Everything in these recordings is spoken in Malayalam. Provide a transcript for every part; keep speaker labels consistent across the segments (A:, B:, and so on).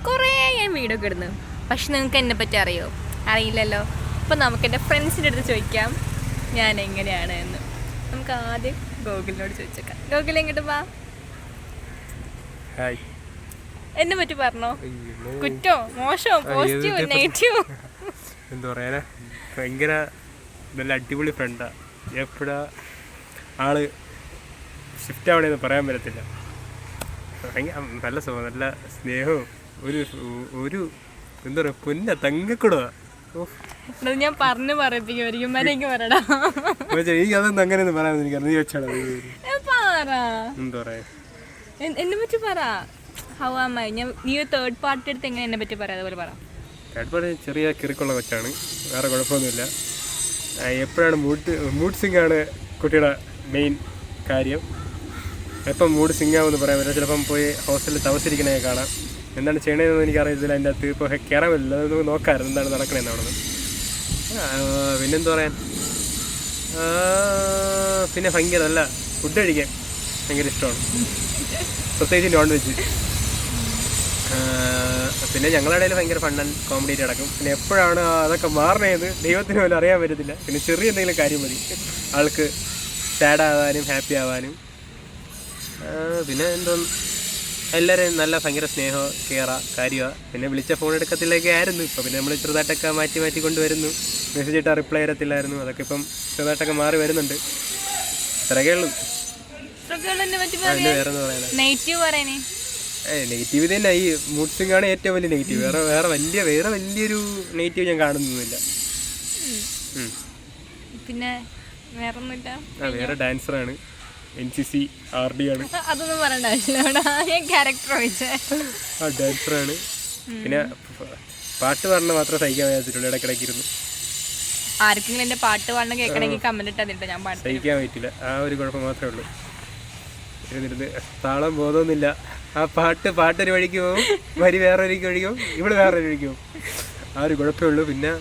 A: കുറേ ഞാൻ വീഡിയോ ഒക്കെ ഇടുന്നു. പക്ഷെ നിങ്ങൾക്ക് എന്നെ പറ്റി അറിയോ? അറിയില്ലല്ലോ. അപ്പോൾ നമുക്ക് എൻ്റെ ഫ്രണ്ട്സിൻ്റെ അടുത്ത് ചോദിക്കാം ഞാൻ എങ്ങനെയാണ് എന്ന്. നമുക്ക് ആദ്യം ഗോകുലിനോട് ചോദിച്ചേക്കാം. ഗോകുൽ എങ്ങോട്ട് വാ. എന്നെ പറ്റി പറഞ്ഞോ. കുറ്റോ മോശമോ പോസിറ്റീവോ നെഗറ്റീവോ?
B: എന്താ പറയാ, ഭയങ്കര നല്ല അടിപൊളി ഫ്രണ്ടാ. എപ്പോഴാ ആള് ഷിഫ്റ്റ് ആവണേന്ന് പറയാൻ പറ്റത്തില്ല. നല്ല സുഖം, നല്ല സ്നേഹവും ഒരു എന്താ പറയുക പൊന്ന തങ്കക്കൂടാ.
A: ഞാൻ പറഞ്ഞു പറയിപ്പിക്കും പറയടാ.
B: എനിക്ക് അതൊന്നും അങ്ങനെയൊന്നും പറയാൻ എനിക്ക് നീ വെച്ചാണ്
A: എന്താ പറയാ എന്നെ പറ്റി പറ. How am I? നീ ഒരു തേർഡ് പാർട്ടി എടുത്ത് എങ്ങനെ എന്നെ പറ്റി പറയാം അതുപോലെ പറ.
B: തേർഡ് പാർട്ടി ചെറിയ കിറുക്കുള്ള കൊച്ചാണ്, വേറെ കുഴപ്പമൊന്നുമില്ല. എപ്പോഴാണ് മൂഡ് സിംഗാണ് കുട്ടിയുടെ മെയിൻ കാര്യം. എപ്പം മൂഡ് സിംഗാവെന്ന് പറയാൻ പറ്റില്ല. ചിലപ്പം പോയി ഹോസ്റ്റലിൽ താമസിച്ചിരിക്കണേ കാണാം. എന്താണ് ചെയ്യണതെന്ന് എനിക്കറിയത്തില്ല. അതിൻ്റെ അകത്ത് ഇപ്പോൾ കയറാൻ പറ്റില്ല. അതൊന്ന് നോക്കാമായിരുന്നു എന്താണ് നടക്കണേന്ന് അവിടെ നിന്ന്. പിന്നെന്താ പറയാൻ, പിന്നെ ഭയങ്കര നല്ല ഫുഡ് കഴിക്കാൻ ഭയങ്കര ഇഷ്ടമാണ്, പ്രത്യേകിച്ച് നോൺ വെജ്. പിന്നെ ഞങ്ങളുടെ ഇടയിൽ ഭയങ്കര ഫൺ ആൻഡ് കോമഡി നടക്കും. പിന്നെ എപ്പോഴാണ് അതൊക്കെ മാറണേന്ന് ദൈവത്തിന് പോലും അറിയാൻ പറ്റത്തില്ല. പിന്നെ ചെറിയ എന്തെങ്കിലും കാര്യം മതി ആൾക്ക് സാഡ് ആവാനും ഹാപ്പി ആവാനും. പിന്നെ എന്തോന്ന് എല്ലാവരും നല്ല ഭയങ്കര സ്നേഹമോ കെയറാ കാര്യമാണ്. പിന്നെ വിളിച്ച ഫോൺ എടുക്കത്തിലേക്ക് ആയിരുന്നു. ഇപ്പോൾ പിന്നെ നമ്മൾ ചെറുതായിട്ടൊക്കെ മാറ്റി കൊണ്ടുവരുന്നു. മെസ്സേജ് ഇട്ടാൽ റിപ്ലൈ ചെയ്യത്തില്ലായിരുന്നു. അതൊക്കെ ഇപ്പം ചെറുതായിട്ടൊക്കെ മാറി വരുന്നുണ്ട്. ഇത്രയൊക്കെ ഉള്ളൂ. നെഗറ്റീവ് തന്നെ ഈ മൂഡ് സ്വിംഗ് ആണ് ഏറ്റവും വലിയ നെഗറ്റീവ്. വേറെ വലിയൊരു നെഗറ്റീവ് ഞാൻ കാണുന്നൊന്നുമില്ല.
A: പിന്നെ
B: വേറെ ഡാൻസറാണ്, NCC RD ആണ്.
A: അതൊന്നും പറയണ്ട ആവശ്യമില്ല, ക്യാരക്ടർ
B: ഡാൻസറാണ്. പിന്നെ പാട്ട് പാടണ മാത്രം സഹിക്കാൻ പറ്റത്തുള്ളൂ. ഇടയ്ക്കിടയ്ക്ക് ഇരുന്നു
A: ആർക്കെങ്കിലും എൻ്റെ പാട്ട് പാടണം കേൾക്കണമെങ്കിൽ കമന്റ് ഇട്ടാ ഞാൻ പാട്ട്
B: സഹിക്കാൻ പറ്റില്ല. ആ ഒരു കുഴപ്പം മാത്രമേ ഉള്ളൂ. ഇരുന്നിരുന്ന് താളം ബോധമൊന്നുമില്ല. ആ പാട്ടൊരു വഴിക്ക് പോകും, വരി വേറെ വഴിക്ക് ഒഴിക്കും, ഇവിടെ വേറൊരു വഴിക്ക് പോകും. ആ ഒരു കുഴപ്പമേ ഉള്ളൂ. പിന്നെ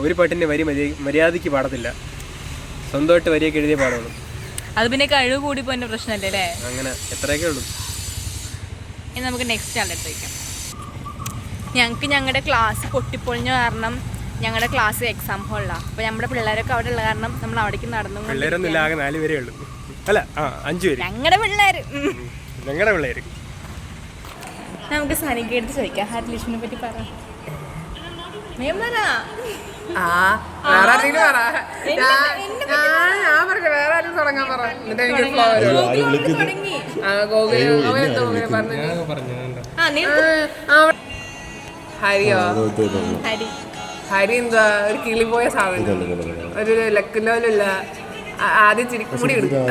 B: ഒരു പാട്ടിൻ്റെ വരി മര്യാദയ്ക്ക് പാടത്തില്ല. സ്വന്തമായിട്ട് വരിയൊക്കെ എഴുതിയേ പാടുള്ളൂ.
A: അത് പിന്നെ കഴിവ് കൂടി പോയിന്റെ പ്രശ്നമല്ലേ അല്ലേ?
B: അങ്ങനെ എത്രയൊക്കെ ഉള്ളൂ.
A: ഇനി നമുക്ക് നെക്സ്റ്റ് ആളെടുത്ത് വയ്ക്കാം. ഞങ്ങൾക്ക് ഞങ്ങളുടെ ക്ലാസ് പൊട്ടിപ്പൊളിഞ്ഞ കാരണം ഞങ്ങളുടെ ക്ലാസ് എക്സാം ഹോളിലാണ്. അപ്പോൾ നമ്മുടെ പിള്ളേരൊക്കെ അവിടെ ഉള്ള കാരണം നമ്മൾ അവിടേക്ക് നടന്നു.
B: പിള്ളേരൊന്നുമില്ല, ആകെ 4 പേരേ ഉള്ളൂ. അല്ല 5 പേര്
A: ഞങ്ങളുടെ
B: പിള്ളേർ.
A: നമുക്ക് സനിക എടുത്ത് ചോദിക്കാം. ഹരിലക്ഷ്മിനെ പറ്റി പറ.
C: ഹരി എന്താ ഒരു കിളിപോയ സാധനം, ഒരു ലക്കിലോലില്ല. ആദ്യം ചിരിക്കൂടി എടുക്കും,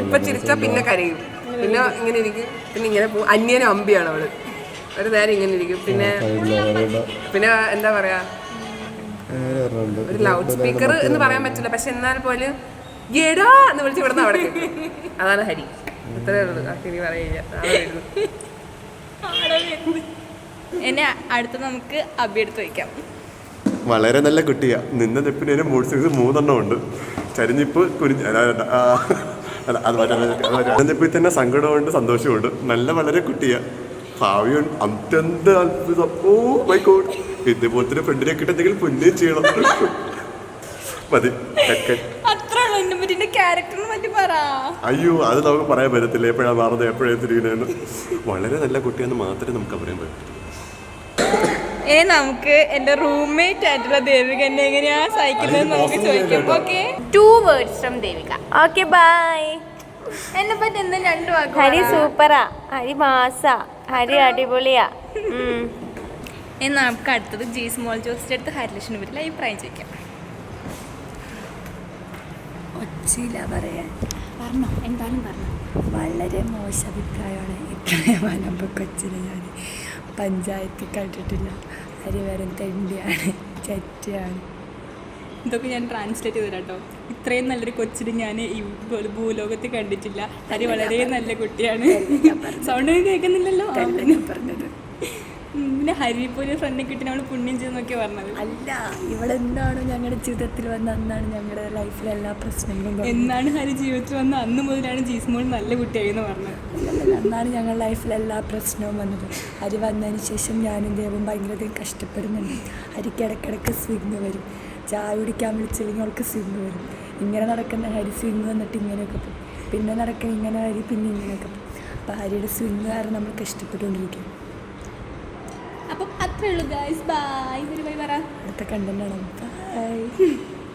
C: ഇപ്പൊ ചിരിച്ചാ പിന്നെ കരയും, പിന്നെ ഇങ്ങനെ ഇരിക്കും, പിന്നെ ഇങ്ങനെ പോകും. അന്യനും അമ്പിയാണ് അവള്. ഒരു നേരം ഇങ്ങനെ ഇരിക്കും. പിന്നെ എന്താ പറയാ, ഒരു ലൗഡ് സ്പീക്കർ എന്ന് പറയാൻ പറ്റില്ല, പക്ഷെ എന്നാൽ പോലും എടാ എന്ന് വിളിച്ച് വിടുന്ന അവിടെ. അതാണ് ഹരി. ഇത്രേ ഉള്ളൂ. ഹരി പറയില്ല.
A: എന്നെ അടുത്ത് നമുക്ക് അബി എടുത്ത് വയ്ക്കാം.
D: വളരെ നല്ല കുട്ടിയാ. നിന്ന നെപ്പിന് മൂഡ് സ്വിങ്സ് 3 എണ്ണം ഉണ്ട്. ചരിഞ്ഞിപ്പ് നെപ്പിൽ തന്നെ സങ്കടമുണ്ട്, സന്തോഷമുണ്ട്. വളരെ കുട്ടിയാ. ഭാവിയുണ്ട്, അത്യന്ത അത്ഭുതം. ഓ മൈ ഗോഡ്, ഇതേപോലത്തെ ഫ്രണ്ടിനെ കിട്ടുന്നെങ്കിൽ പുണ്യം ചെയ്യണം. മതി. അയ്യോ, അത് നമുക്ക് പറയാൻ പറ്റത്തില്ല. എപ്പോഴാണ് മാറുന്നത്, എപ്പോഴാണ് തിരികെന്ന്. വളരെ നല്ല കുട്ടിയെന്ന് മാത്രമേ നമുക്ക് പറയാൻ പറ്റൂ.
A: നമുക്ക് എന്റെ റൂംമേറ്റ് ആയിട്ടുള്ള ദേവിക എന്നെ എങ്ങനെയാ സഹിക്കുന്നത് നമുക്ക് ചോദിക്കാം. Okay, 2 words from Devika. Okay, bye. എന്നെ പറ്റി എന്താ 2 വാക്ക്?
E: ഹരി സൂപ്പറാ, ഹരി മാസാ, ഹരി അടിപൊളിയാ.
A: എന്നാൽ നമുക്ക് അടുത്തത് ജി സ്മോൾ ജോസിന്റെ അടുത്ത് ഹരിലക്ഷ്മിനെ പറ്റി അഭിപ്രായം ചോദിക്കാം.
F: ഒച്ചയില്ല പറയാൻ.
A: പറഞ്ഞോ, എന്തായാലും പറഞ്ഞു.
F: വളരെ മോശം അഭിപ്രായമാണ്. ഇത്രയും കൊച്ചിനെ ഞാൻ പഞ്ചായത്തിൽ കണ്ടിട്ടില്ല. ഹരി വെറും തെണ്ടിയാണ്, ചെറ്റയാണ്.
A: ഇതൊക്കെ ഞാൻ ട്രാൻസ്ലേറ്റ് ചെയ്തു കേട്ടോ. ഇത്രയും നല്ലൊരു കൊച്ചിന് ഞാൻ ഈ ഭൂലോകത്തിൽ കണ്ടിട്ടില്ല. ഹരി വളരെ നല്ല കുട്ടിയാണ്. സൗണ്ട് കേൾക്കുന്നില്ലല്ലോ
F: പറഞ്ഞത്.
A: പിന്നെ ഹരി പോലെ ഫ്രണ്ടിനെ കിട്ടി നമ്മൾ പുണ്യം ചെയ്തെന്നൊക്കെ പറഞ്ഞത്.
F: അല്ല, ഇവളെന്താണോ ഞങ്ങളുടെ ജീവിതത്തിൽ വന്ന അന്നാണ് ഞങ്ങളുടെ ലൈഫിലെ എല്ലാ പ്രശ്നങ്ങളും
A: എന്നാണ് ഹരി ജീവിതത്തിൽ വന്ന അന്ന് മുതലാണ് ജീസ്മോൾ നല്ല കുട്ടിയായെന്ന് പറഞ്ഞത്.
F: അന്നാണ് ഞങ്ങളുടെ ലൈഫിലെ എല്ലാ പ്രശ്നവും വന്നത്. ഹരി വന്നതിന് ശേഷം ഞാനും ദേവും ഭയങ്കരധികം കഷ്ടപ്പെടുന്നുണ്ട്. ഹരിക്ക് ഇടയ്ക്കിടയ്ക്ക് സ്വിങ് വരും. ചായ കുടിക്കാൻ വിളിച്ചില്ലെങ്കിൽ അവൾക്ക് സ്വിങ് വരും. ഇങ്ങനെ നടക്കുന്ന ഹരി സ്വിങ് വന്നിട്ട് ഇങ്ങനെയൊക്കെ പോകും. പിന്നെ നടക്കുന്ന ഇങ്ങനെ ഹരി പിന്നെ ഇങ്ങനെയൊക്കെ പോകും. അപ്പോൾ ഹരിയുടെ സ്വിങ് കാരണം നമ്മൾ കഷ്ടപ്പെട്ടുകൊണ്ടിരിക്കും.
A: അപ്പം അത്രേ ഉള്ളൂ ഗൈസ്. ബൈ. ബൈ പറ.
F: അടുത്ത കണ്ടന്റ് ആണ്. ബൈ.